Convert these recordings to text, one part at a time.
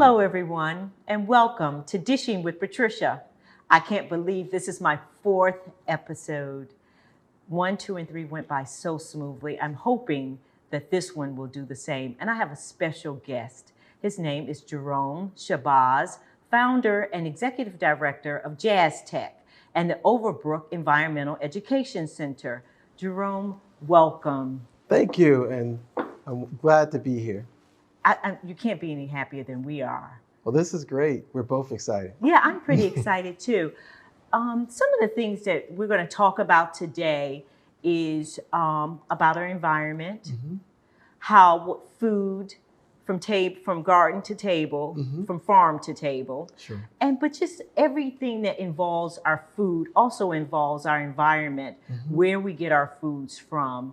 Hello, everyone, and welcome to Dishing with Patricia. I can't believe this is my 4th episode. 1, 2, and 3 went by so smoothly. I'm hoping that this one will do the same. And I have a special guest. His name is Jerome Shabazz, founder and executive director of JASTECH and the Overbrook Environmental Education Center. Jerome, welcome. Thank you, and I'm glad to be here. You can't be any happier than we are. Well, this is great. We're both excited. Yeah, I'm pretty excited too. Some of the things that we're going to talk about today is about our environment, how food from garden to table, from farm to table, but just everything that involves our food also involves our environment, where we get our foods from.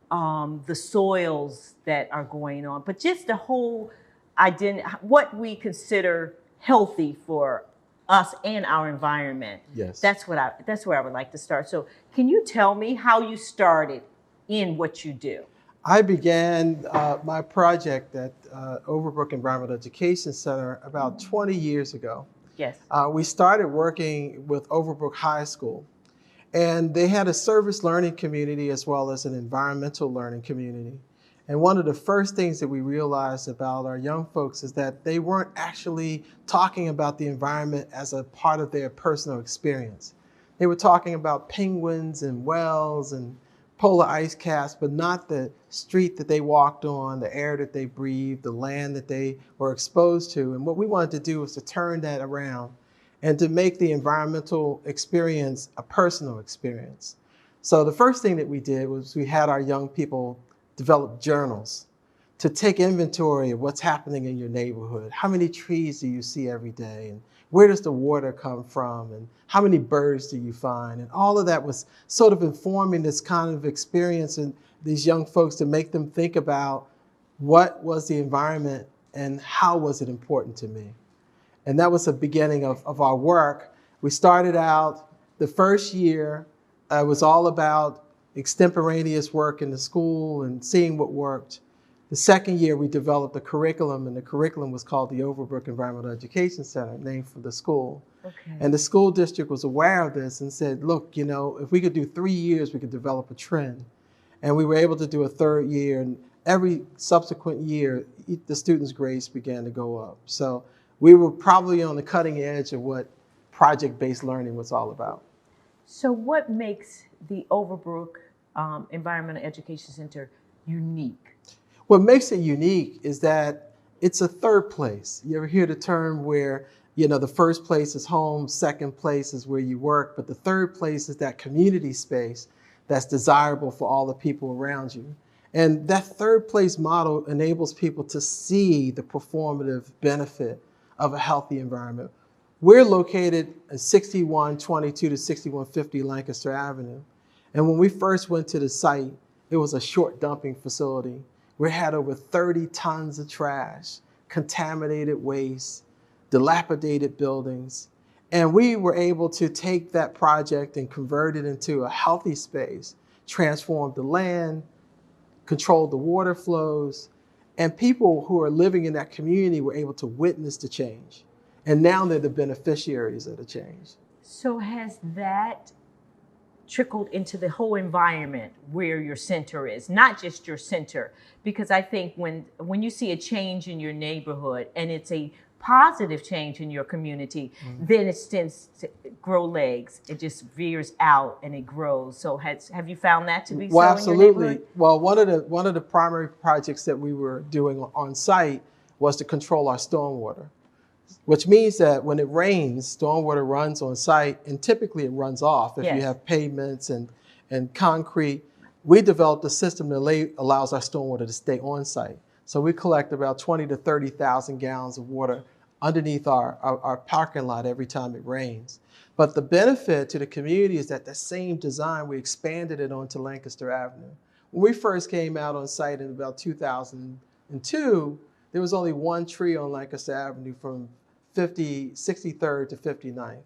The soils that are going on, but just the whole what we consider healthy for us and our environment. Yes, that's where I would like to start. So, can you tell me how you started in what you do? I began my project at Overbrook Environmental Education Center about 20 years ago. Yes, we started working with Overbrook High School. And they had a service learning community as well as an environmental learning community. And one of the first things that we realized about our young folks is that they weren't actually talking about the environment as a part of their personal experience. They were talking about penguins and whales and polar ice caps, but not the street that they walked on, the air that they breathed, the land that they were exposed to. And what we wanted to do was to turn that around and to make the environmental experience a personal experience. So the first thing that we did was we had our young people develop journals to take inventory of what's happening in your neighborhood. How many trees do you see every day? And where does the water come from? And how many birds do you find? And all of that was sort of informing this kind of experience in these young folks to make them think about what was the environment and how was it important to me. And that was the beginning of our work. We started out the first year, it was all about extemporaneous work in the school and seeing what worked. The second year, we developed a curriculum, and the curriculum was called the Overbrook Environmental Education Center, named for the school. Okay. And the school district was aware of this and said, look, if we could do 3 years, we could develop a trend. And we were able to do a third year, and every subsequent year, the students' grades began to go up. So we were probably on the cutting edge of what project-based learning was all about. So what makes the Overbrook Environmental Education Center unique? What makes it unique is that it's a third place. You ever hear the term where, the first place is home, second place is where you work, but the third place is that community space that's desirable for all the people around you. And that third place model enables people to see the performative benefit of a healthy environment. We're located at 6122 to 6150 Lancaster Avenue. And when we first went to the site, it was a short dumping facility. We had over 30 tons of trash, contaminated waste, dilapidated buildings. And we were able to take that project and convert it into a healthy space, transform the land, control the water flows, and people who are living in that community were able to witness the change. And now they're the beneficiaries of the change. So has that trickled into the whole environment where your center is, not just your center? Because I think when you see a change in your neighborhood and it's a positive change in your community, then it tends to grow legs. It just veers out and it grows. So have you found that to be so absolutely. In your neighborhood? Well, one of the primary projects that we were doing on site was to control our stormwater, which means that when it rains, stormwater runs on site, and typically it runs off if you have pavements and concrete. We developed a system that allows our stormwater to stay on site. So we collect about 20 to 30,000 gallons of water underneath our parking lot every time it rains. But the benefit to the community is that the same design, we expanded it onto Lancaster Avenue. When we first came out on site in about 2002, there was only one tree on Lancaster Avenue from 63rd to 59th.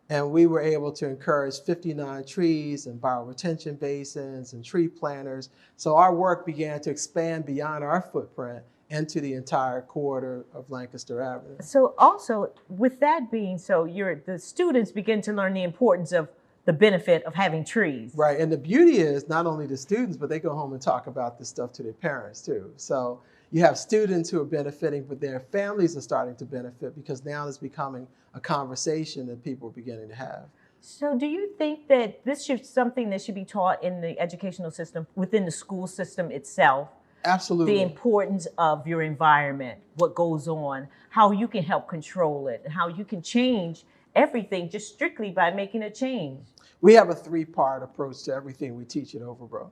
And we were able to encourage 59 trees and bioretention basins and tree planters. So our work began to expand beyond our footprint and to the entire corridor of Lancaster Avenue. So also, with that being so, the students begin to learn the importance of the benefit of having trees. Right, and the beauty is not only the students, but they go home and talk about this stuff to their parents too. So you have students who are benefiting, but their families are starting to benefit because now it's becoming a conversation that people are beginning to have. So do you think that this should something that should be taught in the educational system, within the school system itself? Absolutely. The importance of your environment, what goes on, how you can help control it, how you can change everything just strictly by making a change. We have a three-part approach to everything we teach at Overbrook.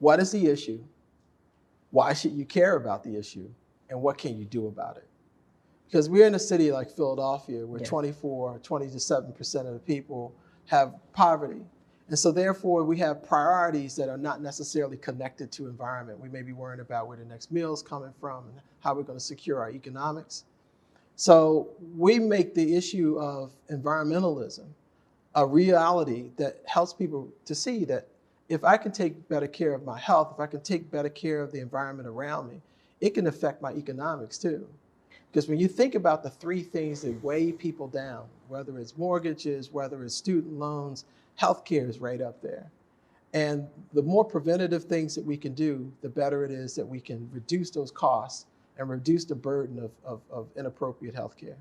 What is the issue? Why should you care about the issue? And what can you do about it? Because we're in a city like Philadelphia where 27% of the people have poverty. And so therefore we have priorities that are not necessarily connected to environment. We may be worrying about where the next meal is coming from and how we're going to secure our economics. So we make the issue of environmentalism a reality that helps people to see that if I can take better care of my health, if I can take better care of the environment around me, it can affect my economics too. Because when you think about the three things that weigh people down, whether it's mortgages, whether it's student loans, healthcare is right up there. And the more preventative things that we can do, the better it is that we can reduce those costs and reduce the burden of inappropriate healthcare.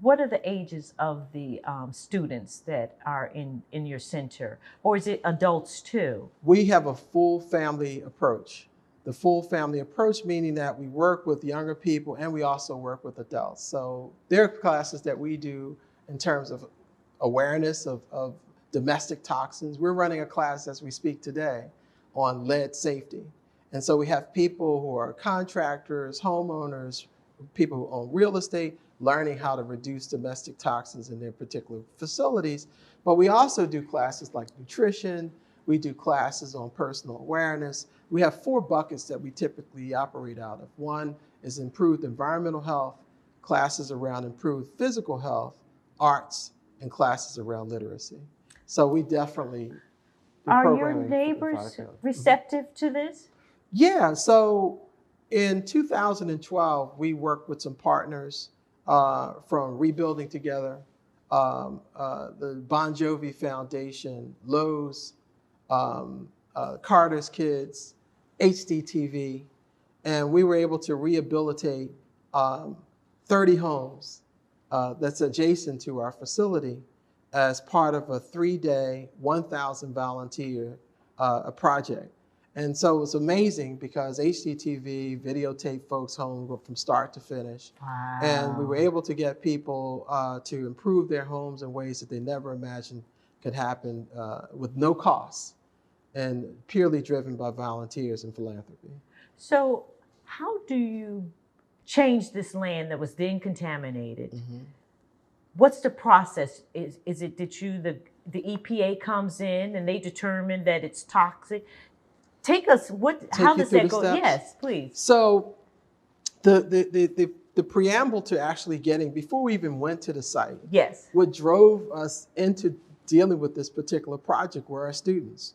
What are the ages of the students that are in your center? Or is it adults too? We have a full family approach. The full family approach meaning that we work with younger people and we also work with adults. So there are classes that we do in terms of awareness of domestic toxins. We're running a class as we speak today on lead safety. And so we have people who are contractors, homeowners, people who own real estate, learning how to reduce domestic toxins in their particular facilities. But we also do classes like nutrition. We do classes on personal awareness. We have 4 buckets that we typically operate out of. One is improved environmental health, classes around improved physical health, arts, and classes around literacy. So we definitely do Are your neighbors receptive to this? Yeah, so in 2012, we worked with some partners from Rebuilding Together, the Bon Jovi Foundation, Lowe's, Carter's Kids, HDTV, and we were able to rehabilitate 30 homes that's adjacent to our facility as part of a 3-day, 1,000 volunteer project. And so it was amazing because HDTV videotaped folks home from start to finish. Wow. And we were able to get people to improve their homes in ways that they never imagined could happen with no cost and purely driven by volunteers and philanthropy. So how do you change this land that was then contaminated? Mm-hmm. What's the process? Is it that the EPA comes in and they determine that it's toxic? Take us, how does that go? Steps? Yes, please. So the preamble to actually getting, before we even went to the site, yes, what drove us into dealing with this particular project were our students.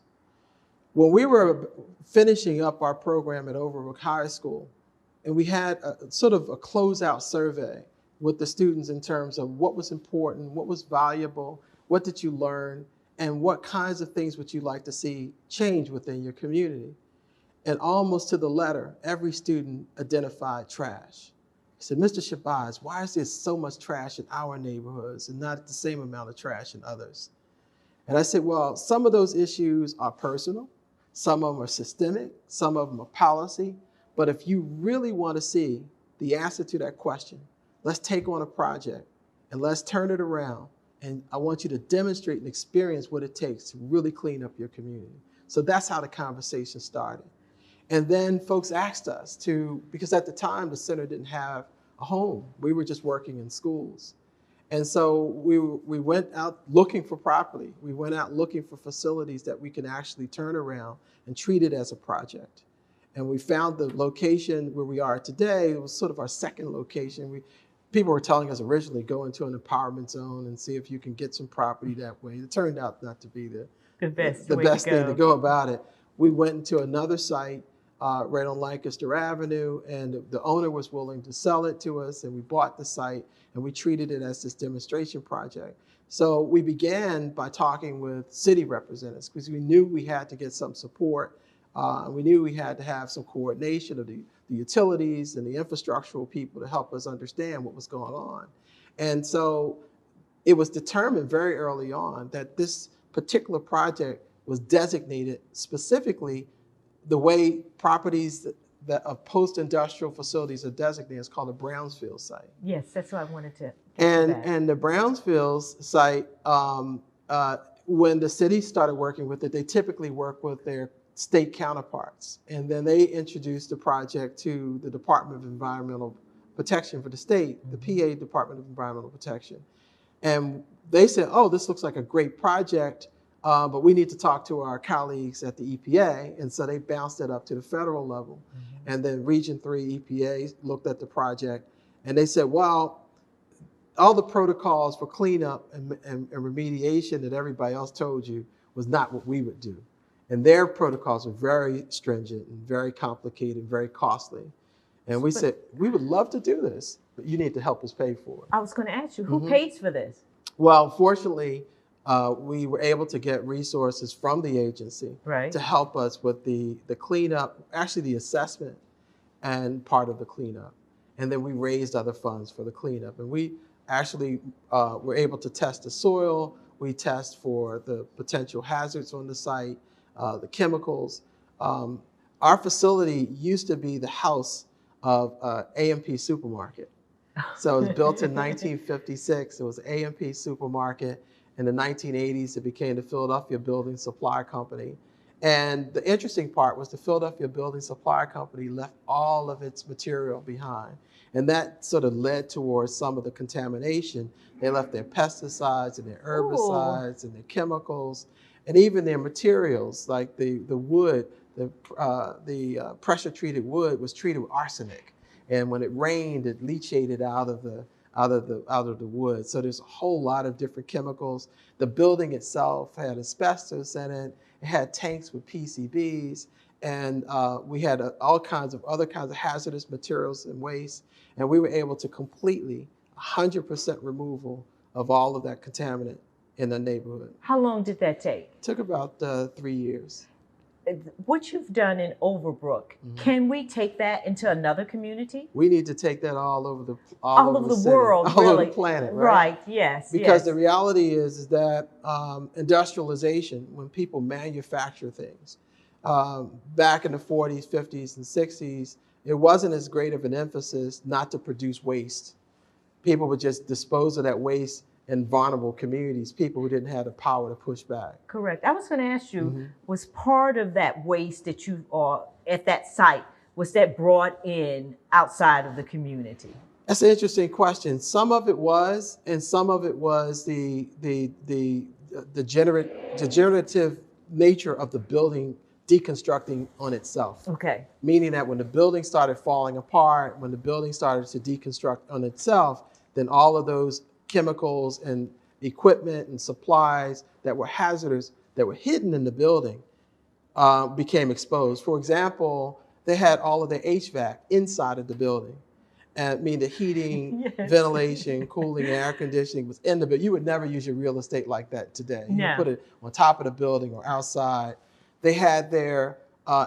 When we were finishing up our program at Overbrook High School, and we had sort of a closeout survey with the students in terms of what was important, what was valuable, what did you learn, and what kinds of things would you like to see change within your community? And almost to the letter, every student identified trash. He said, Mr. Shabazz, why is there so much trash in our neighborhoods and not the same amount of trash in others? And I said, well, some of those issues are personal, some of them are systemic, some of them are policy. But if you really want to see the answer to that question, let's take on a project and let's turn it around. And I want you to demonstrate and experience what it takes to really clean up your community. So that's how the conversation started. And then folks asked us because at the time the center didn't have a home. We were just working in schools. And so we went out looking for property. We went out looking for facilities that we can actually turn around and treat it as a project. And we found the location where we are today. It was sort of our second location. People were telling us originally go into an empowerment zone and see if you can get some property that way. It turned out not to be the best thing to go about it. We went into another site right on Lancaster Avenue, and the owner was willing to sell it to us, and we bought the site, and we treated it as this demonstration project. So we began by talking with city representatives because we knew we had to get some support. We knew we had to have some coordination of the utilities and the infrastructural people to help us understand what was going on. And so it was determined very early on that this particular project was designated specifically the way properties that of post-industrial facilities are designated. Is called a brownfield site. Yes, that's what I wanted to. And the brownfield site, when the city started working with it, they typically work with their state counterparts, and then they introduced the project to the Department of Environmental Protection for the state, the PA Department of Environmental Protection, and they said, "Oh, this looks like a great project. But we need to talk to our colleagues at the EPA." And so they bounced it up to the federal level. And then Region 3 EPA looked at the project, and they said, well, all the protocols for cleanup and remediation that everybody else told you was not what we would do. And their protocols were very stringent and very complicated, very costly. And we said, we would love to do this, but you need to help us pay for it. I was going to ask you, who pays for this? Well, fortunately, we were able to get resources from the agency to help us with the cleanup, actually the assessment and part of the cleanup. And then we raised other funds for the cleanup. And we actually were able to test the soil. We test for the potential hazards on the site, the chemicals. Our facility used to be the house of A&P Supermarket. So it was built in 1956. It was A&P Supermarket. In the 1980s, it became the Philadelphia Building Supply Company. And the interesting part was the Philadelphia Building Supply Company left all of its material behind. And that sort of led towards some of the contamination. They left their pesticides and their herbicides and their chemicals, and even their materials, like the wood, the pressure-treated wood was treated with arsenic. And when it rained, it leachated out of the wood. So there's a whole lot of different chemicals. The building itself had asbestos in it. It had tanks with PCBs, and we had all kinds of other kinds of hazardous materials and waste. And we were able to completely 100% removal of all of that contaminant in the neighborhood. How long did that take? It took about 3 years. What you've done in Overbrook, can we take that into another community? We need to take that all over the world, all really. over the planet, right? Yes. Because the reality is that industrialization, when people manufacture things, back in the 40s, 50s, and 60s, it wasn't as great of an emphasis not to produce waste. People would just dispose of that waste in vulnerable communities, people who didn't have the power to push back. Correct. I was going to ask you, was part of that waste that you are at that site, was that brought in outside of the community? That's an interesting question. Some of it was, and some of it was the degenerative nature of the building deconstructing on itself. Okay. Meaning that when the building started falling apart, when the building started to deconstruct on itself, then all of those chemicals and equipment and supplies that were hazardous, that were hidden in the building, became exposed. For example, they had all of their HVAC inside of the building. And I mean, the heating, ventilation, cooling, air conditioning was in the building. You would never use your real estate like that today. You would put it on top of the building or outside. They had their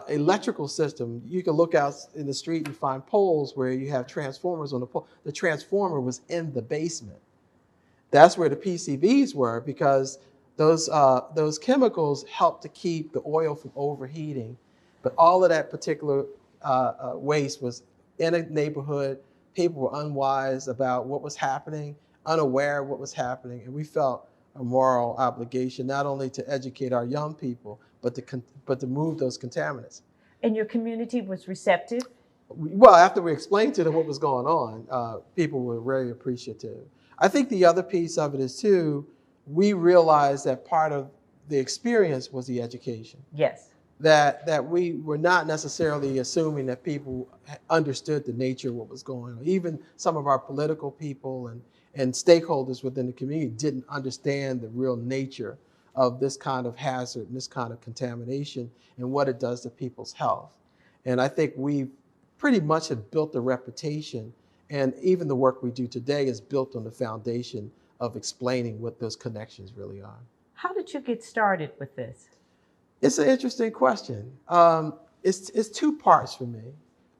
electrical system. You can look out in the street and find poles where you have transformers on the pole. The transformer was in the basement. That's where the PCBs were, because those chemicals help to keep the oil from overheating. But all of that particular waste was in a neighborhood. People were unwise about what was happening, unaware of what was happening, and we felt a moral obligation not only to educate our young people, but to move those contaminants. And your community was receptive? Well, after we explained to them what was going on, people were very appreciative. I think the other piece of it is, too, we realized that part of the experience was the education. Yes. That we were not necessarily assuming that people understood the nature of what was going on. Even some of our political people and stakeholders within the community didn't understand the real nature of this kind of hazard and this kind of contamination and what it does to people's health. And I think we pretty much have built a reputation, and even the work we do today is built on the foundation of explaining what those connections really are. How did you get started with this? It's an interesting question. It's two parts for me.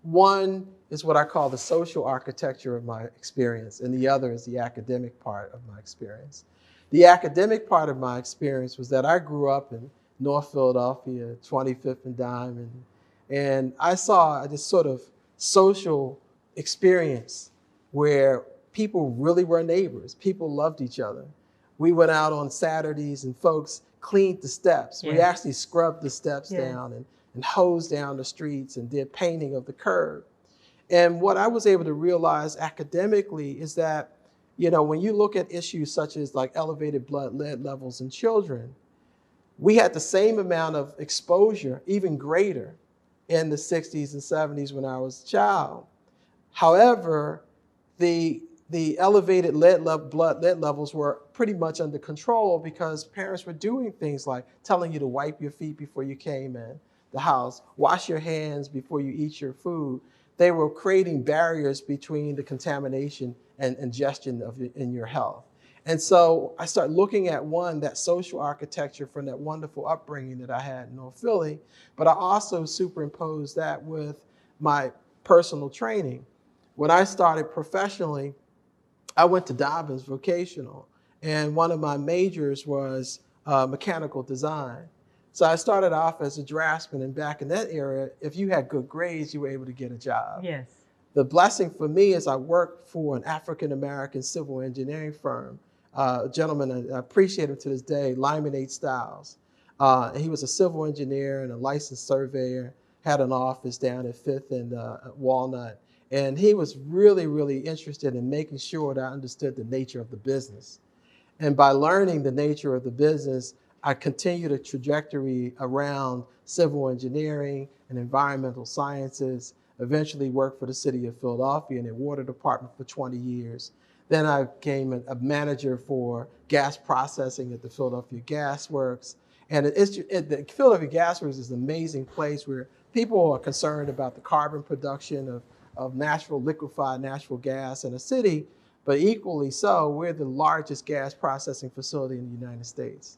One is what I call the social architecture of my experience, and the other is the academic part of my experience. The academic part of my experience was that I grew up in North Philadelphia, 25th and Diamond, and I saw this sort of social experience where people really were neighbors. People loved each other. We went out on Saturdays and folks cleaned the steps. We actually scrubbed the steps down and hosed down the streets and did painting of the curb. And what I was able to realize academically is that, you know, when you look at issues such as like elevated blood lead levels in children, we had the same amount of exposure, even greater, in the 60s and 70s when I was a child. However, the elevated blood lead levels were pretty much under control because parents were doing things like telling you to wipe your feet before you came in the house, wash your hands before you eat your food. They were creating barriers between the contamination and ingestion in your health. And so I started looking at that social architecture from that wonderful upbringing that I had in North Philly, but I also superimposed that with my personal training. When I started professionally, I went to Dobbins Vocational, and one of my majors was mechanical design. So I started off as a draftsman, and back in that era, if you had good grades, you were able to get a job. Yes. The blessing for me is I worked for an African-American civil engineering firm, a gentleman, I appreciate him to this day, Lyman H. Stiles. And he was a civil engineer and a licensed surveyor, had an office down at 5th and Walnut. And he was really, really interested in making sure that I understood the nature of the business. And by learning the nature of the business, I continued a trajectory around civil engineering and environmental sciences, eventually worked for the city of Philadelphia in the water department for 20 years. Then I became a manager for gas processing at the Philadelphia Gas Works. And the Philadelphia Gas Works is an amazing place where people are concerned about the carbon production of liquefied natural gas in a city, but equally so, we're the largest gas processing facility in the United States.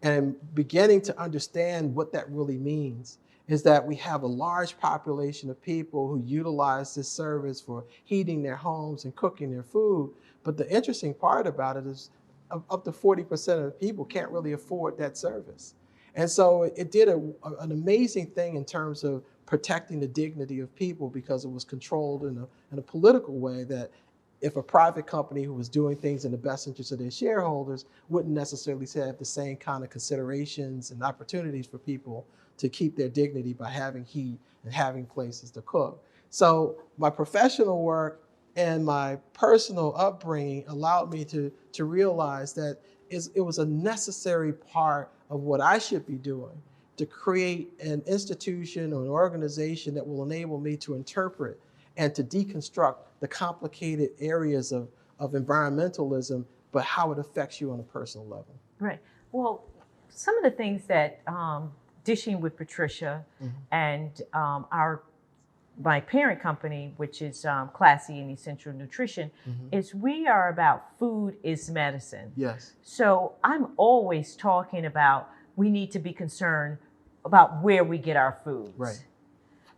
And beginning to understand what that really means is that we have a large population of people who utilize this service for heating their homes and cooking their food. But the interesting part about it is up to 40% of people can't really afford that service. And so it did an amazing thing in terms of protecting the dignity of people because it was controlled in a political way that if a private company who was doing things in the best interest of their shareholders wouldn't necessarily have the same kind of considerations and opportunities for people to keep their dignity by having heat and having places to cook. So my professional work and my personal upbringing allowed me to realize that it was a necessary part of what I should be doing to create an institution or an organization that will enable me to interpret and to deconstruct the complicated areas of environmentalism, but how it affects you on a personal level. Right. Well, some of the things that Dishing with Patricia and my parent company, which is Classy and Essential Nutrition, is we are about food is medicine. Yes. So I'm always talking about we need to be concerned about where we get our foods. Right.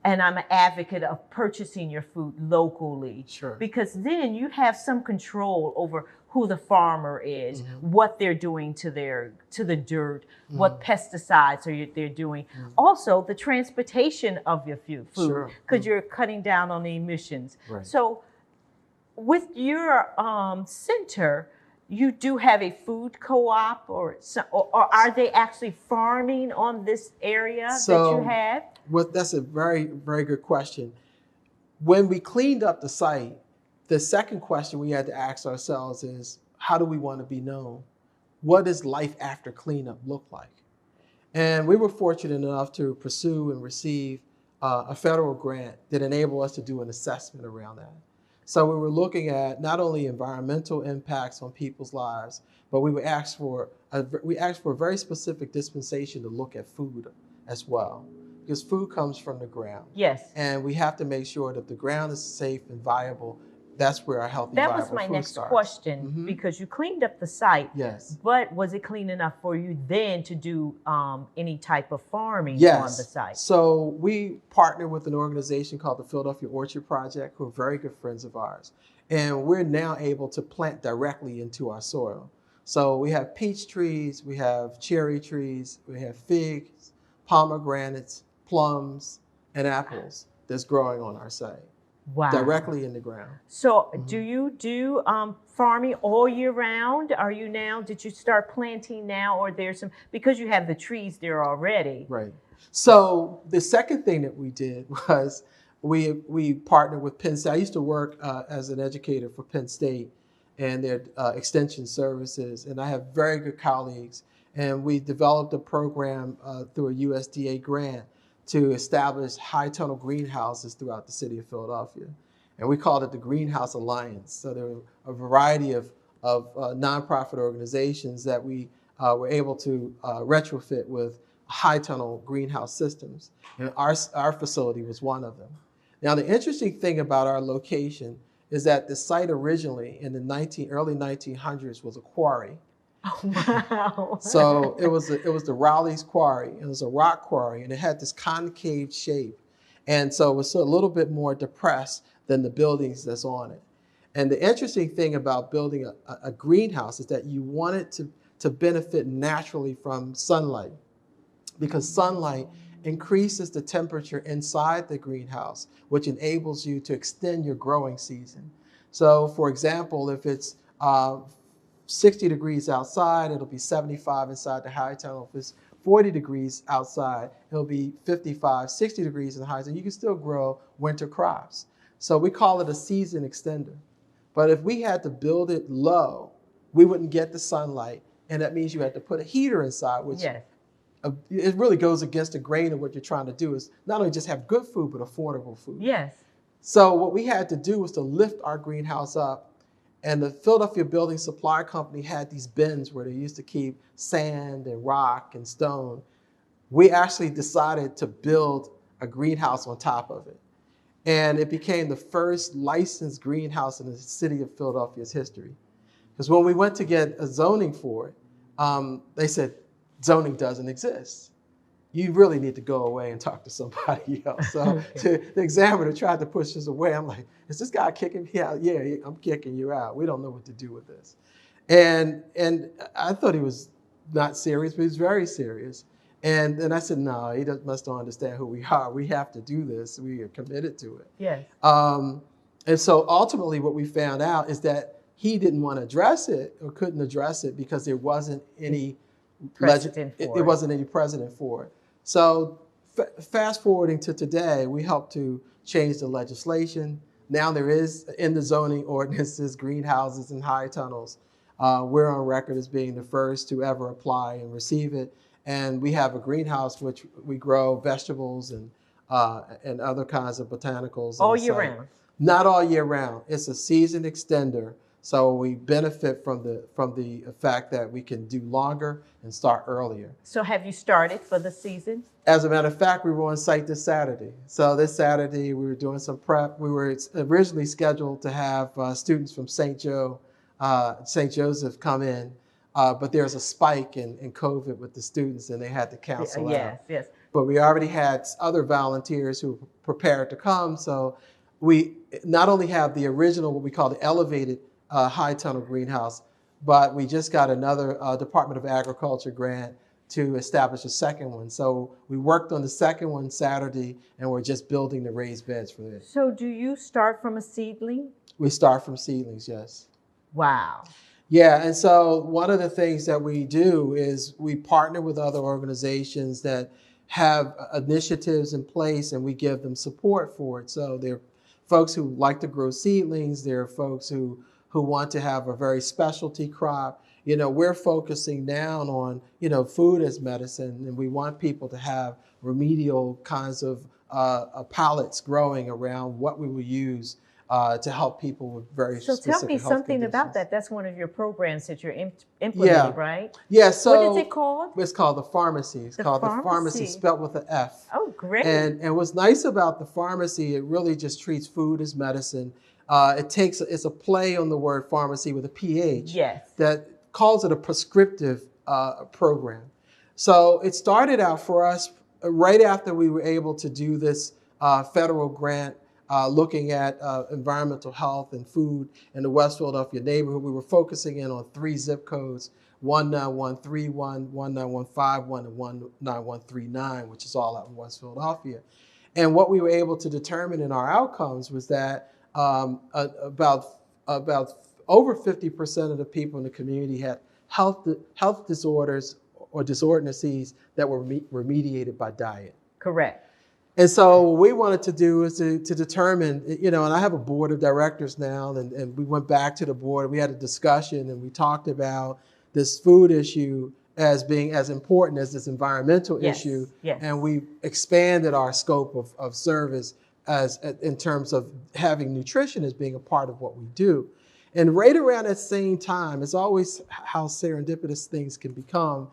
And I'm an advocate of purchasing your food locally. Sure. Because then you have some control over who the farmer is, what they're doing to the dirt, what pesticides they're doing. Also, the transportation of your food, because you're cutting down on the emissions. Right. So with your center, you do have a food co-op or are they actually farming on this area that you have? Well, that's a very, very good question. When we cleaned up the site, the second question we had to ask ourselves is, how do we want to be known? What does life after cleanup look like? And we were fortunate enough to pursue and receive a federal grant that enabled us to do an assessment around that. So we were looking at not only environmental impacts on people's lives, but we asked for a very specific dispensation to look at food as well. because food comes from the ground. Yes. And we have to make sure that the ground is safe and viable. That's where our healthy, That viable was my food next starts. question, because you cleaned up the site. Yes. But was it clean enough for you then to do any type of farming on Yes. the site? So we partner with an organization called the Philadelphia Orchard Project, who are very good friends of ours. And we're now able to plant directly into our soil. So we have peach trees, we have cherry trees, we have figs, pomegranates, plums, and apples that's growing on our site. Wow. Directly in the ground. So do you do farming all year round? Are you now, did you start planting now, or there's some, because you have the trees there already? Right. So the second thing that we did was we partnered with Penn State. I used to work as an educator for Penn State and their extension services, and I have very good colleagues. And we developed a program through a USDA grant to establish high tunnel greenhouses throughout the city of Philadelphia. And we called it the Greenhouse Alliance. So there were a variety of nonprofit organizations that we were able to retrofit with high tunnel greenhouse systems. And our facility was one of them. Now, the interesting thing about our location is that the site originally in the early 1900s was a quarry. Oh, wow. So it was the Raleigh's Quarry. It was a rock quarry, and it had this concave shape. And so it was a little bit more depressed than the buildings that's on it. And the interesting thing about building a greenhouse is that you want it to benefit naturally from sunlight, because sunlight increases the temperature inside the greenhouse, which enables you to extend your growing season. So for example, if it's 60 degrees outside, it'll be 75 inside the high tunnel. If it's 40 degrees outside, it'll be 55, 60 degrees in the high tunnel. You can still grow winter crops. So we call it a season extender. But if we had to build it low, we wouldn't get the sunlight. And that means you had to put a heater inside, which yes. It really goes against the grain of what you're trying to do, is not only just have good food, but affordable food. Yes. So what we had to do was to lift our greenhouse up. And the Philadelphia Building Supply Company had these bins where they used to keep sand and rock and stone. We actually decided to build a greenhouse on top of it. And it became the first licensed greenhouse in the city of Philadelphia's history. Because when we went to get a zoning for it, they said, zoning doesn't exist. You really need to go away and talk to somebody else. So Okay. the examiner tried to push us away. I'm like, is this guy kicking me out? Yeah, I'm kicking you out. We don't know what to do with this. And I thought he was not serious, but he was very serious. And then I said, no, he must not understand who we are. We have to do this. We are committed to it. Yes. And so ultimately what we found out is that he didn't want to address it, or couldn't address it, because there wasn't any Precedent for it wasn't any precedent for it. So fast forwarding to today, we helped to change the legislation. Now there is, in the zoning ordinances, greenhouses and high tunnels. We're on record as being the first to ever apply and receive it. And we have a greenhouse which we grow vegetables and other kinds of botanicals. All year round? Not all year round. It's a season extender. So we benefit from the fact that we can do longer and start earlier. So have you started for the season? As a matter of fact, we were on site this Saturday. So this Saturday we were doing some prep. We were originally scheduled to have students from St. Joseph come in, but there's a spike in COVID with the students, and they had to cancel out. Yes, yes. But we already had other volunteers who were prepared to come. So we not only have the original, what we call the elevated high tunnel greenhouse, but we just got another Department of Agriculture grant to establish a second one. So we worked on the second one Saturday, and we're just building the raised beds for it. So do you start from a seedling? We start from seedlings, yes. Wow. Yeah, and so one of the things that we do is we partner with other organizations that have initiatives in place, and we give them support for it. So there are folks who like to grow seedlings. There are folks who want to have a very specialty crop. You know, we're focusing down on, food as medicine, and we want people to have remedial kinds of pallets growing around what we will use to help people with very So specific tell me health something about conditions. that. That's one of your programs that you're implementing, right? Yeah, so what is it called? It's called the pharmacy. It's called the pharmacy, spelled with an F. Oh, great. And what's nice about the pharmacy, it really just treats food as medicine. It's a play on the word pharmacy with a PH. Yes. That calls it a prescriptive program. So it started out for us right after we were able to do this federal grant looking at environmental health and food in the West Philadelphia neighborhood. We were focusing in on 3 zip codes, 19131, 19151, and 19139, which is all out in West Philadelphia. And what we were able to determine in our outcomes was that about over 50% of the people in the community had health disorders or disordinacies that were remediated by diet. Correct. And so what we wanted to do is to determine, and I have a board of directors now, and we went back to the board, we had a discussion, and we talked about this food issue as being as important as this environmental issue. Yes. And we expanded our scope of service in terms of having nutrition as being a part of what we do. And right around that same time, it's always how serendipitous things can become,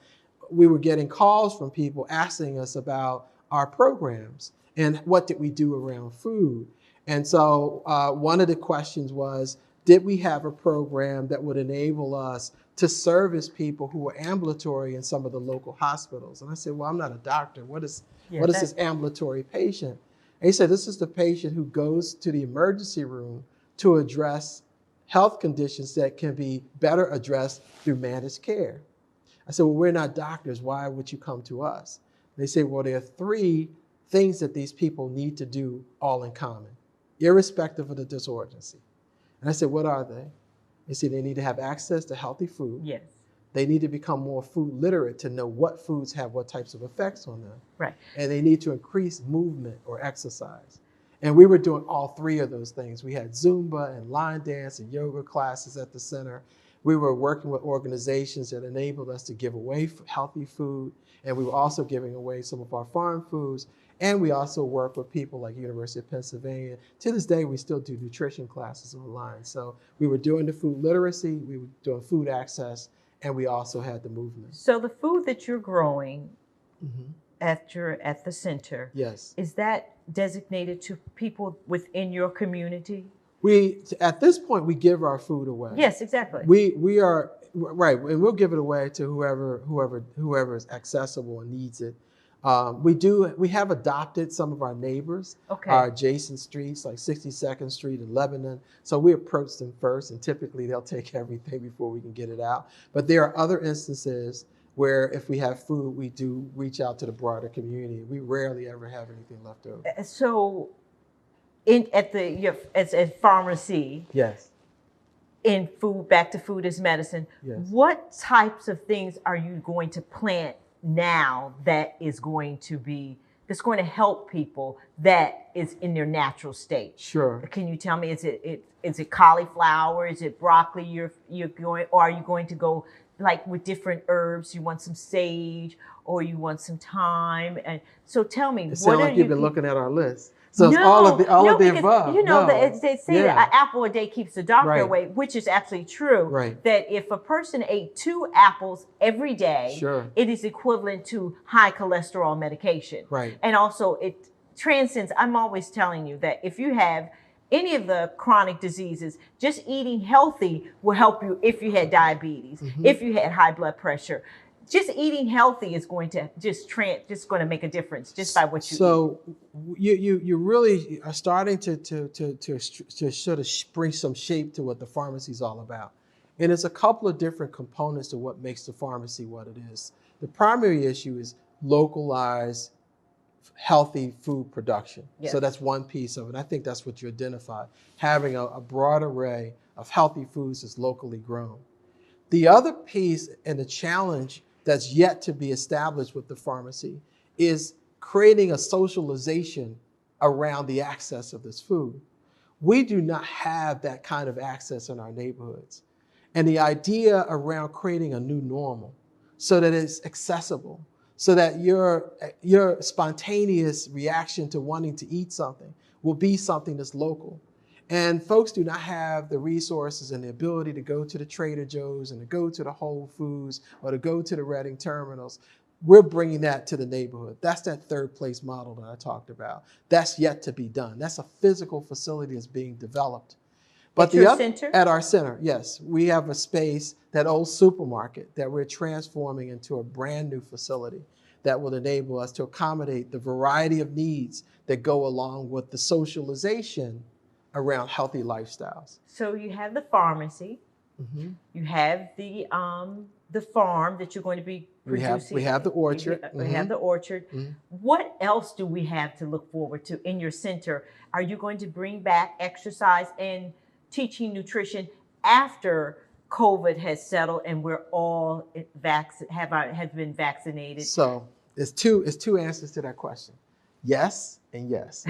we were getting calls from people asking us about our programs and what did we do around food. And so one of the questions was, did we have a program that would enable us to service people who were ambulatory in some of the local hospitals? And I said, well, I'm not a doctor. What is this ambulatory patient? And he said, this is the patient who goes to the emergency room to address health conditions that can be better addressed through managed care. I said, well, we're not doctors. Why would you come to us? They say, well, there are 3 things that these people need to do all in common, irrespective of the disordercy. And I said, what are they? They said they need to have access to healthy food. Yes. They need to become more food literate to know what foods have what types of effects on them. Right. And they need to increase movement or exercise. And we were doing all 3 of those things. We had Zumba and line dance and yoga classes at the center. We were working with organizations that enabled us to give away healthy food. And we were also giving away some of our farm foods. And we also work with people like University of Pennsylvania. To this day, we still do nutrition classes online. So we were doing the food literacy, we were doing food access, and we also had the movement. So the food that you're growing at the center, yes, is that designated to people within your community? At this point, we give our food away. Yes, exactly. We are right, and we'll give it away to whoever is accessible and needs it. We have adopted some of our neighbors, our adjacent streets like 62nd Street and Lebanon. So we approach them first, and typically they'll take everything before we can get it out. But there are other instances where if we have food, we do reach out to the broader community. We rarely ever have anything left over. So at pharmacy, yes, in food, back to food as medicine, yes, what types of things are you going to plant now that's going to help people that is in their natural state? Sure. Can you tell me, is it cauliflower? Is it broccoli you're going, or are you going to go like with different herbs? You want some sage or you want some thyme? And so tell me, it sounds like you've been looking at our list. So it's all of the above. They say that an apple a day keeps the doctor away, which is actually true. Right. That if a person ate 2 apples every day, sure, it is equivalent to high cholesterol medication. Right. And also it transcends. I'm always telling you that if you have any of the chronic diseases, just eating healthy will help you if you had diabetes, if you had high blood pressure. Just eating healthy is going to just going to make a difference just by what you eat. So you really are starting to sort of bring some shape to what the pharmacy is all about. And it's a couple of different components to what makes the pharmacy what it is. The primary issue is localized, healthy food production. Yes. So that's one piece of it. I think that's what you identified, having a broad array of healthy foods that's locally grown. The other piece and the challenge that's yet to be established with the pharmacy is creating a socialization around the access of this food. We do not have that kind of access in our neighborhoods. And the idea around creating a new normal so that it's accessible, so that your spontaneous reaction to wanting to eat something will be something that's local. And folks do not have the resources and the ability to go to the Trader Joe's and to go to the Whole Foods or to go to the Reading terminals. We're bringing that to the neighborhood. That's that third place model that I talked about. That's yet to be done. That's a physical facility that's being developed. But at your center? At our center, yes. We have a space, that old supermarket, that we're transforming into a brand new facility that will enable us to accommodate the variety of needs that go along with the socialization around healthy lifestyles. So you have the pharmacy, you have the farm that you're going to be producing. We have the orchard. We have the orchard. What else do we have to look forward to in your center? Are you going to bring back exercise and teaching nutrition after COVID has settled and we're all have been vaccinated? So it's two answers to that question. Yes and yes.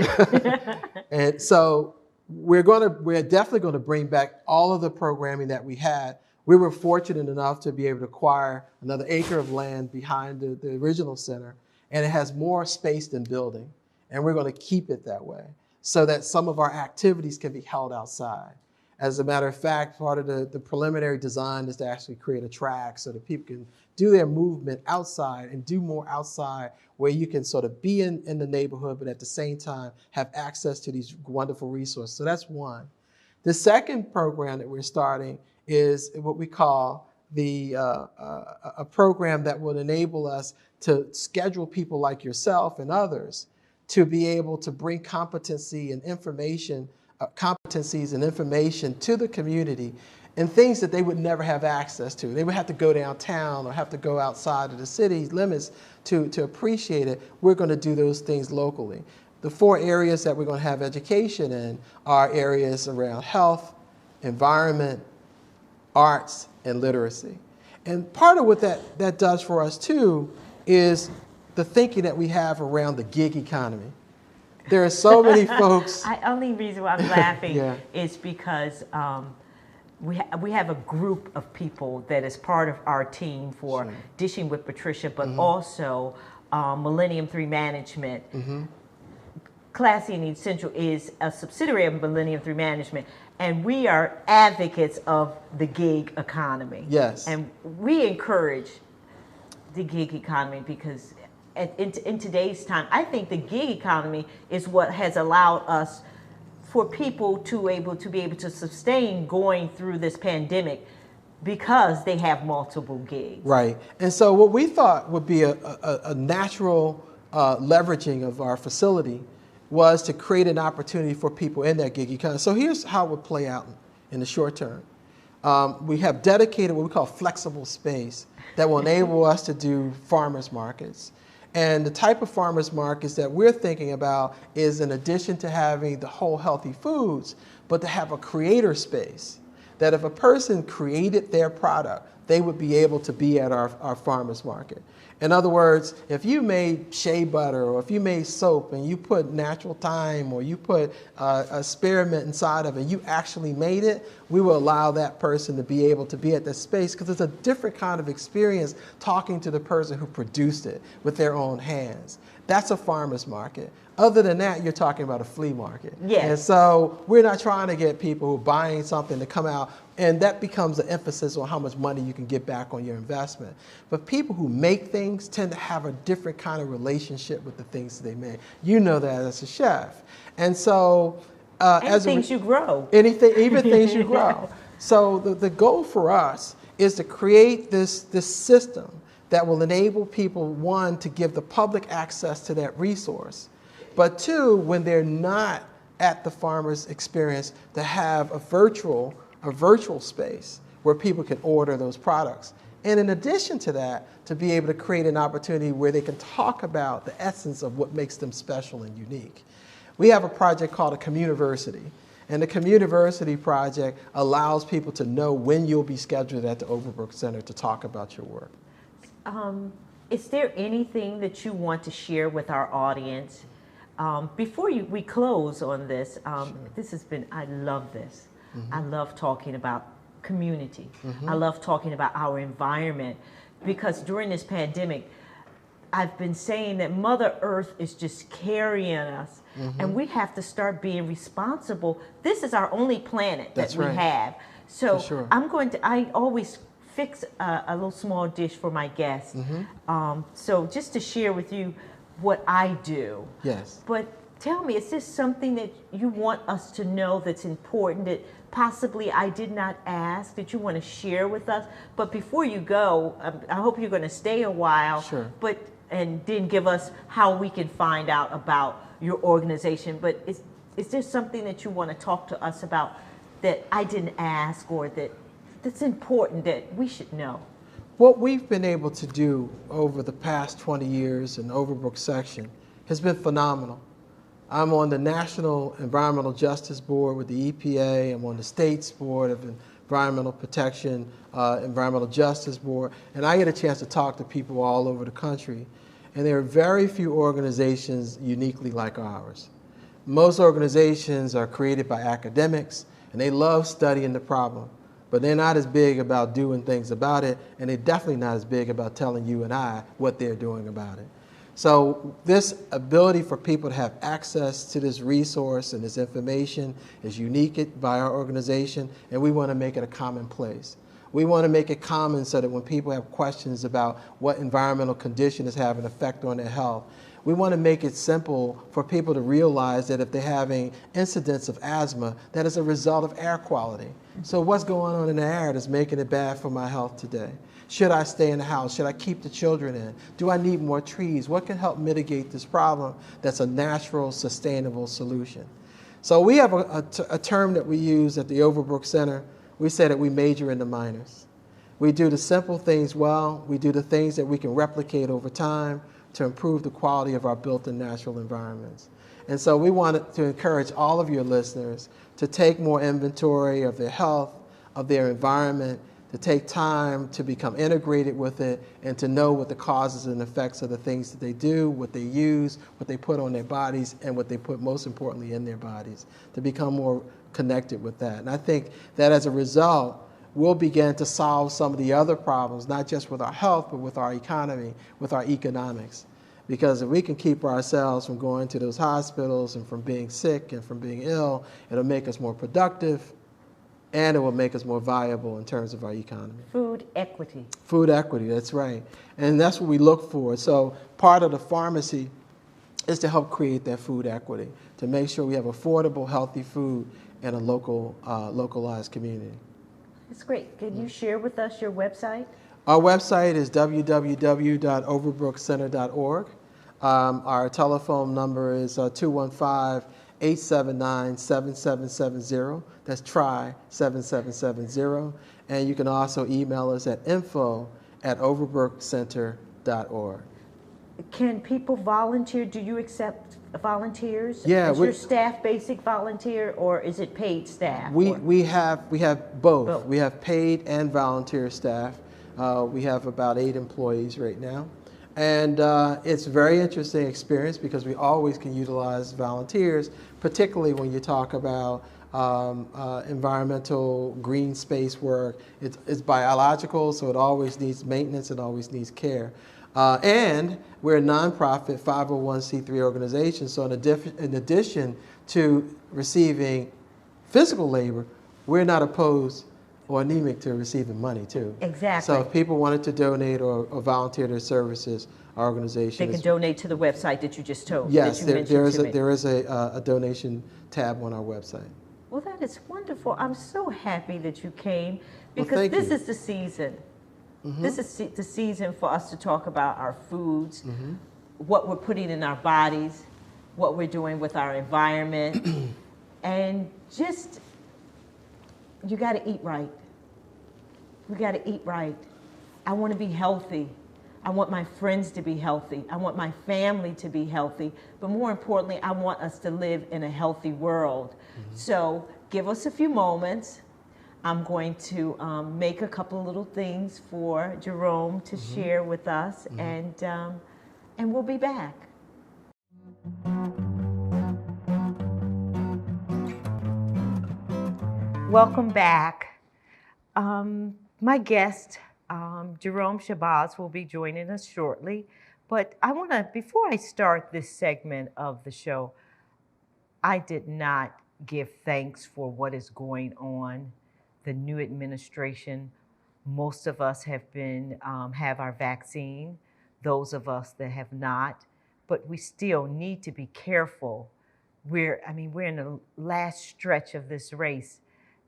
And so we're definitely going to bring back all of the programming that we had. We were fortunate enough to be able to acquire another acre of land behind the original center, and it has more space than building. And we're going to keep it that way so that some of our activities can be held outside. As a matter of fact, part of the preliminary design is to actually create a track so that people can do their movement outside and do more outside, where you can sort of be in the neighborhood, but at the same time have access to these wonderful resources. So that's one. The second program that we're starting is what we call a program that will enable us to schedule people like yourself and others to be able to bring competencies and information to the community, and things that they would never have access to. They would have to go downtown or have to go outside of the city limits to appreciate it. We're going to do those things locally. The 4 areas that we're going to have education in are areas around health, environment, arts, and literacy. And part of what that does for us too is the thinking that we have around the gig economy. There are so many folks. The only reason why I'm laughing is because we have a group of people that is part of our team for Dishing with Patricia, but also Millennium 3 Management. Classy and Essential is a subsidiary of Millennium 3 Management, and we are advocates of the gig economy. Yes. And we encourage the gig economy because in today's time, I think the gig economy is what has allowed us for people to be able to sustain going through this pandemic because they have multiple gigs. Right. And so what we thought would be a natural leveraging of our facility was to create an opportunity for people in that gig economy. So here's how it would play out in the short term. We have dedicated what we call flexible space that will enable us to do farmers markets. And the type of farmers markets that we're thinking about is, in addition to having the whole healthy foods, but to have a creator space, that if a person created their product, they would be able to be at our farmers market. In other words, if you made shea butter or if you made soap and you put natural thyme or you put a spearmint inside of it, you actually made it, we will allow that person to be able to be at that space because it's a different kind of experience talking to the person who produced it with their own hands. That's a farmer's market. Other than that, you're talking about a flea market. Yes. And so we're not trying to get people who are buying something to come out, and that becomes an emphasis on how much money you can get back on your investment. But people who make things tend to have a different kind of relationship with the things that they make. You know that as a chef. And so even things you grow. Even things you grow. So the goal for us is to create this system that will enable people, one, to give the public access to that resource, but two, when they're not at the farmer's experience, to have a virtual space where people can order those products. And in addition to that, to be able to create an opportunity where they can talk about the essence of what makes them special and unique. We have a project called a Communiversity. And the Communiversity project allows people to know when you'll be scheduled at the Overbrook Center to talk about your work. Is there anything that you want to share with our audience? Before we close on this, this has been, I love this. I love talking about community. I love talking about our environment because during this pandemic, I've been saying that Mother Earth is just carrying us. and we have to start being responsible. This is our only planet that we have. So I always fix a little small dish for my guests. So just to share with you what I do. Yes. But tell me, is this something that you want us to know that's important, that possibly I did not ask, that you want to share with us? But before you go, I hope you're going to stay a while. Sure. And then give us how we can find out about your organization. But is there something that you want to talk to us about that I didn't ask, or that's important that we should know? What we've been able to do over the past 20 years in Overbrook section has been phenomenal. I'm on the National Environmental Justice Board with the EPA. I'm on the State's Board of Environmental Protection, Environmental Justice Board, and I get a chance to talk to people all over the country. And there are very few organizations uniquely like ours. Most organizations are created by academics, and they love studying the problem, but they're not as big about doing things about it, and they're definitely not as big about telling you and I what they're doing about it. So this ability for people to have access to this resource and this information is unique by our organization, and we want to make it a commonplace. We want to make it common so that when people have questions about what environmental condition is having an effect on their health, we want to make it simple for people to realize that if they're having incidents of asthma, that is a result of air quality. So what's going on in the air that's making it bad for my health today? Should I stay in the house? Should I keep the children in? Do I need more trees? What can help mitigate this problem that's a natural, sustainable solution? So we have a term that we use at the Overbrook Center. We say that we major in the minors. We do the simple things well. We do the things that we can replicate over time to improve the quality of our built and natural environments. And so we wanted to encourage all of your listeners to take more inventory of their health, of their environment, to take time to become integrated with it, and to know what the causes and effects of the things that they do, what they use, what they put on their bodies, and what they put most importantly in their bodies, to become more connected with that. And I think that as a result, we'll begin to solve some of the other problems, not just with our health, but with our economy, with our economics. Because if we can keep ourselves from going to those hospitals and from being sick and from being ill, it'll make us more productive, and it will make us more viable in terms of our economy. Food equity. Food equity, that's right. And that's what we look for. So part of the pharmacy is to help create that food equity, to make sure we have affordable, healthy food in a localized community. That's great. Can you share with us your website? Our website is www.overbrookcenter.org. Our telephone number is 215-879-7770. That's try7770. And you can also email us at info@overbrookcenter.org. Can people volunteer? Do you accept volunteers? Yeah. Is your staff basic volunteer, or is it paid staff? We have both. We have paid and volunteer staff. We have about 8 employees right now. And it's a very interesting experience because we always can utilize volunteers, particularly when you talk about environmental green space work. It's biological, so it always needs maintenance, it always needs care. And we're a nonprofit 501c3 organization, so in addition to receiving physical labor, we're not opposed or anemic to receiving money too. Exactly. So if people wanted to donate or volunteer their services, our organization they can donate to the website that you just told. Yes, there is a donation tab on our website. Well, that is wonderful. I'm so happy that you came, because this is the season. Mm-hmm. This is the season for us to talk about our foods, mm-hmm. what we're putting in our bodies, what we're doing with our environment, and just, you got to eat right. We got to eat right. I want to be healthy. I want my friends to be healthy. I want my family to be healthy. But more importantly, I want us to live in a healthy world. Mm-hmm. So give us a few moments. I'm going to make a couple of little things for Jerome to mm-hmm. share with us, mm-hmm. and we'll be back. Welcome back. My guest, Jerome Shabazz, will be joining us shortly. But I want to, before I start this segment of the show, I did not give thanks for what is going on. The new administration, most of us have have our vaccine, those of us that have not, but we still need to be careful. We're in the last stretch of this race,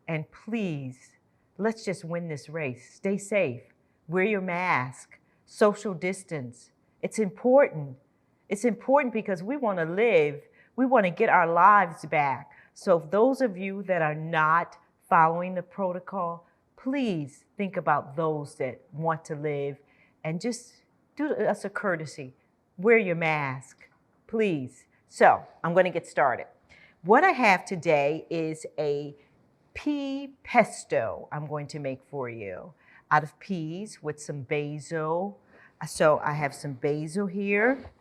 and please, let's just win this race. Stay safe, wear your mask, social distance. It's important. It's important because we want to live. We want to get our lives back. So if those of you that are not following the protocol, please think about those that want to live and just do us a courtesy. Wear your mask, please. So I'm going to get started. What I have today is a pea pesto I'm going to make for you out of peas with some basil. So I have some basil here.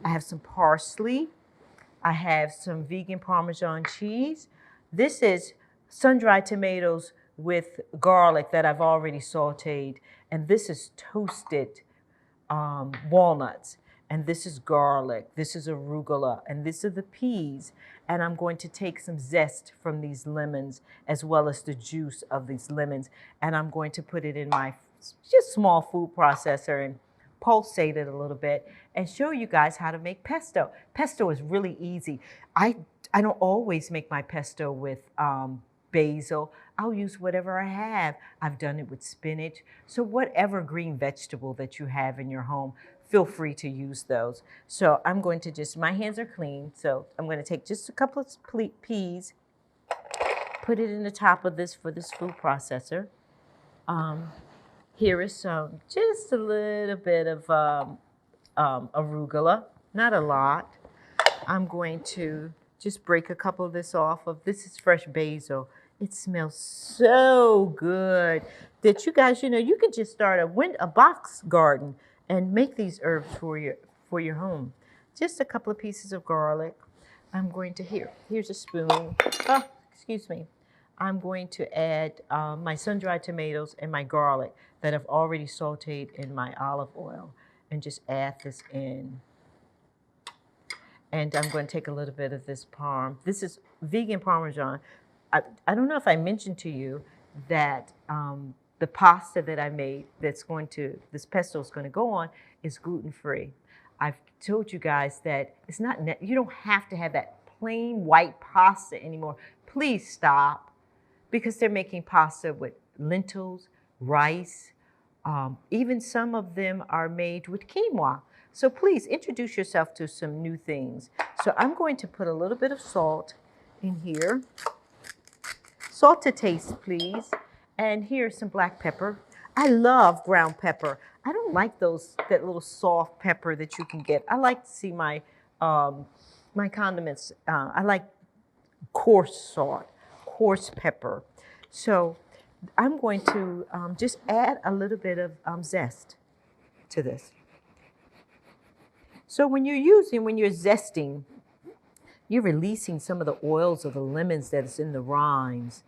I have some parsley. I have some vegan Parmesan cheese. This is sun-dried tomatoes with garlic that I've already sauteed. And this is toasted walnuts. And this is garlic. This is arugula. And these are the peas. And I'm going to take some zest from these lemons as well as the juice of these lemons. And I'm going to put it in my just small food processor and pulsate it a little bit and show you guys how to make pesto. Pesto is really easy. I don't always make my pesto with basil. I'll use whatever I have. I've done it with spinach. So whatever green vegetable that you have in your home, feel free to use those. So I'm going to just, my hands are clean, so I'm going to take just a couple of peas, put it in the top of this for this food processor. Here is just a little bit of arugula, not a lot. I'm going to just break a couple of this off of, this is fresh basil. It smells so good that you guys, you can just start a box garden and make these herbs for your home. Just a couple of pieces of garlic. I'm going to, here's a spoon. Oh, excuse me. I'm going to add my sun-dried tomatoes and my garlic that I've already sauteed in my olive oil, and just add this in. And I'm going to take a little bit of this parm. This is vegan Parmesan. I don't know if I mentioned to you that the pasta that I made this pesto is going to go on is gluten-free. I've told you guys that it's not, you don't have to have that plain white pasta anymore. Please stop, because they're making pasta with lentils, rice, even some of them are made with quinoa. So please introduce yourself to some new things. So I'm going to put a little bit of salt in here. Salt to taste, please. And here's some black pepper. I love ground pepper. I don't like that little soft pepper that you can get. I like to see my my condiments. I like coarse salt, coarse pepper. So I'm going to just add a little bit of zest to this. So when you're zesting, you're releasing some of the oils of the lemons that's in the rinds.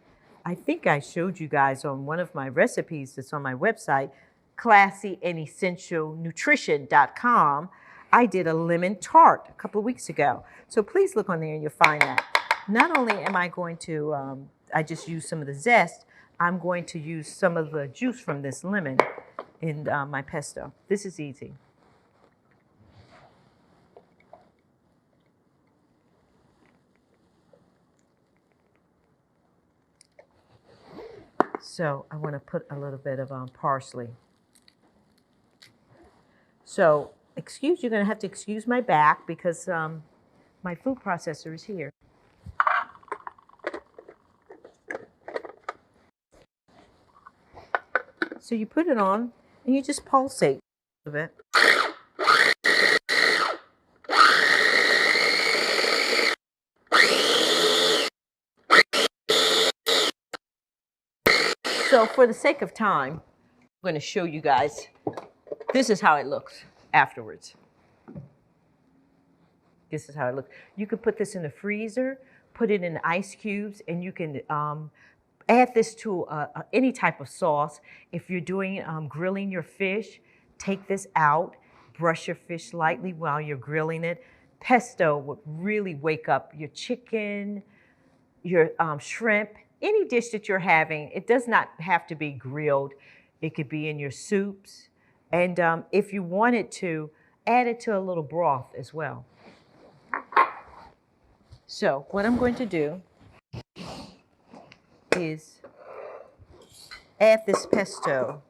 I think I showed you guys on one of my recipes that's on my website, classyandessentialnutrition.com. I did a lemon tart a couple of weeks ago. So please look on there and you'll find that. Not only am I going to, I just use some of the zest, I'm going to use some of the juice from this lemon in my pesto. This is easy. So I want to put a little bit of parsley. So you're going to have to excuse my back because my food processor is here. So you put it on and you just pulsate a bit. So for the sake of time, I'm going to show you guys, this is how it looks afterwards. This is how it looks. You can put this in the freezer, put it in ice cubes, and you can add this to any type of sauce. If you're doing grilling your fish, take this out, brush your fish lightly while you're grilling it, pesto would really wake up your chicken, your shrimp, any dish that you're having. It does not have to be grilled. It could be in your soups. And if you wanted to, add it to a little broth as well. So what I'm going to do is add this pesto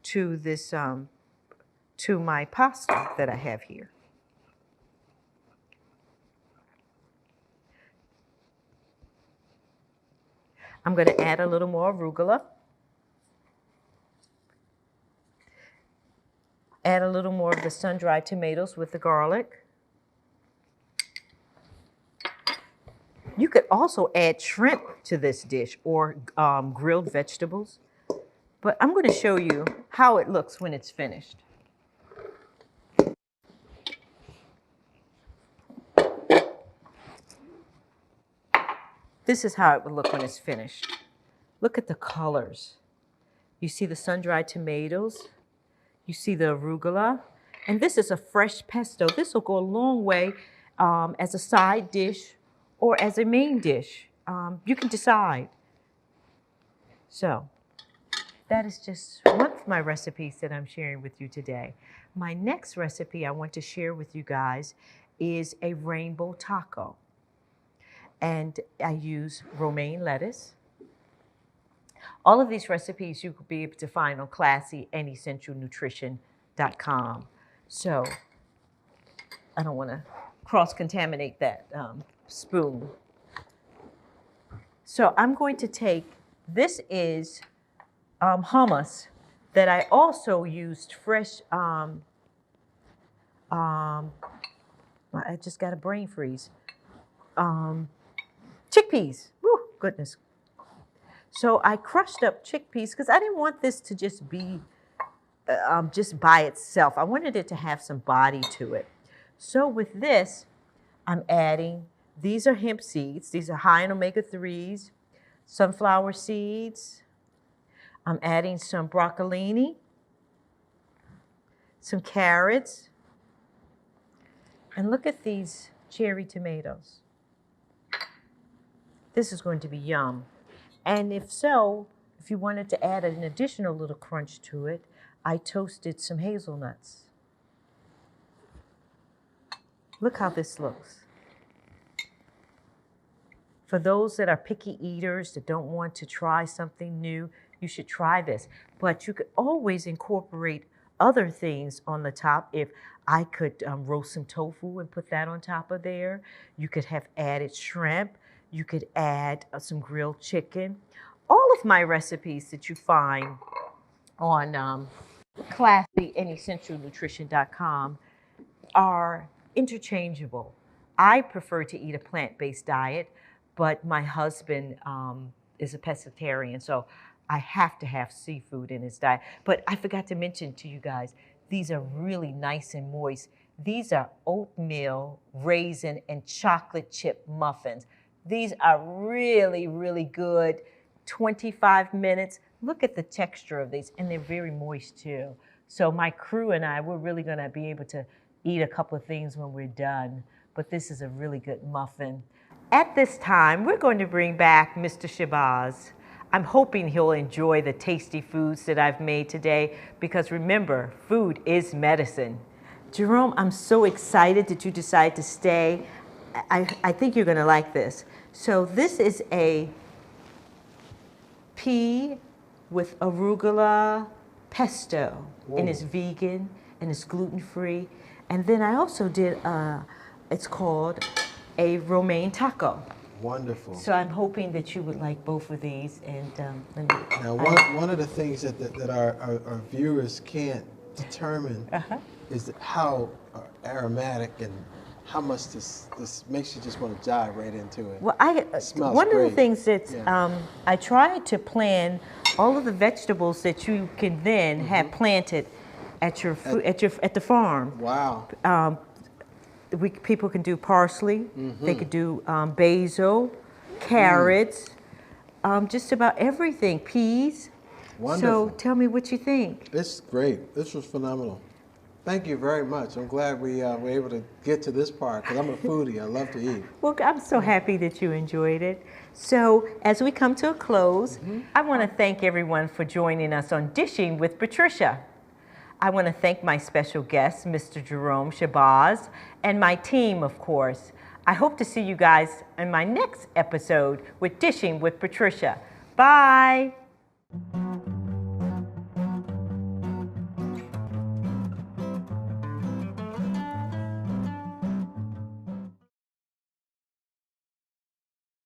to this to my pasta that I have here. I'm going to add a little more arugula. Add a little more of the sun-dried tomatoes with the garlic. You could also add shrimp to this dish or grilled vegetables. But I'm going to show you how it looks when it's finished. This is how it would look when it's finished. Look at the colors. You see the sun-dried tomatoes. You see the arugula. And this is a fresh pesto. This will go a long way as a side dish or as a main dish. You can decide. So that is just one of my recipes that I'm sharing with you today. My next recipe I want to share with you guys is a rainbow taco. And I use romaine lettuce. All of these recipes you could be able to find on classyandessentialnutrition.com. So I don't want to cross-contaminate that spoon. So I'm going to take, this is hummus that I also used fresh, I just got a brain freeze. Chickpeas, woo, goodness. So I crushed up chickpeas because I didn't want this to just be just by itself. I wanted it to have some body to it. So with this, I'm adding, these are hemp seeds. These are high in omega-3s, sunflower seeds. I'm adding some broccolini, some carrots, and look at these cherry tomatoes. This is going to be yum. And if so, if you wanted to add an additional little crunch to it, I toasted some hazelnuts. Look how this looks. For those that are picky eaters that don't want to try something new, you should try this. But you could always incorporate other things on the top. If I could roast some tofu and put that on top of there. You could have added shrimp. You could add some grilled chicken. All of my recipes that you find on classyandessentialnutrition.com are interchangeable. I prefer to eat a plant-based diet, but my husband is a pescatarian, so I have to have seafood in his diet. But I forgot to mention to you guys, these are really nice and moist. These are oatmeal, raisin, and chocolate chip muffins. These are really, really good. 25 minutes. Look at the texture of these, and they're very moist too. So my crew and I, we're really gonna be able to eat a couple of things when we're done, but this is a really good muffin. At this time, we're going to bring back Mr. Shabazz. I'm hoping he'll enjoy the tasty foods that I've made today, because remember, food is medicine. Jerome, I'm so excited that you decided to stay. I think you're gonna like this. So this is a pea with arugula pesto. Whoa. And it's vegan and it's gluten-free. And then I also did, it's called a romaine taco. Wonderful. So I'm hoping that you would like both of these. And now, one of the things that our viewers can't determine is how aromatic and how much this makes you just want to dive right into it. Well, one of the things that I tried to plan all of the vegetables that you can then have planted at your at the farm. Wow. People can do parsley. They could do basil, carrots, just about everything. Peas. Wonderful. So tell me what you think. It's great. This was phenomenal. Thank you very much. I'm glad we were able to get to this part because I'm a foodie. I love to eat. Well, I'm so happy that you enjoyed it. So as we come to a close, I want to thank everyone for joining us on Dishing with Patricia. I want to thank my special guest, Mr. Jerome Shabazz, and my team, of course. I hope to see you guys in my next episode with Dishing with Patricia. Bye.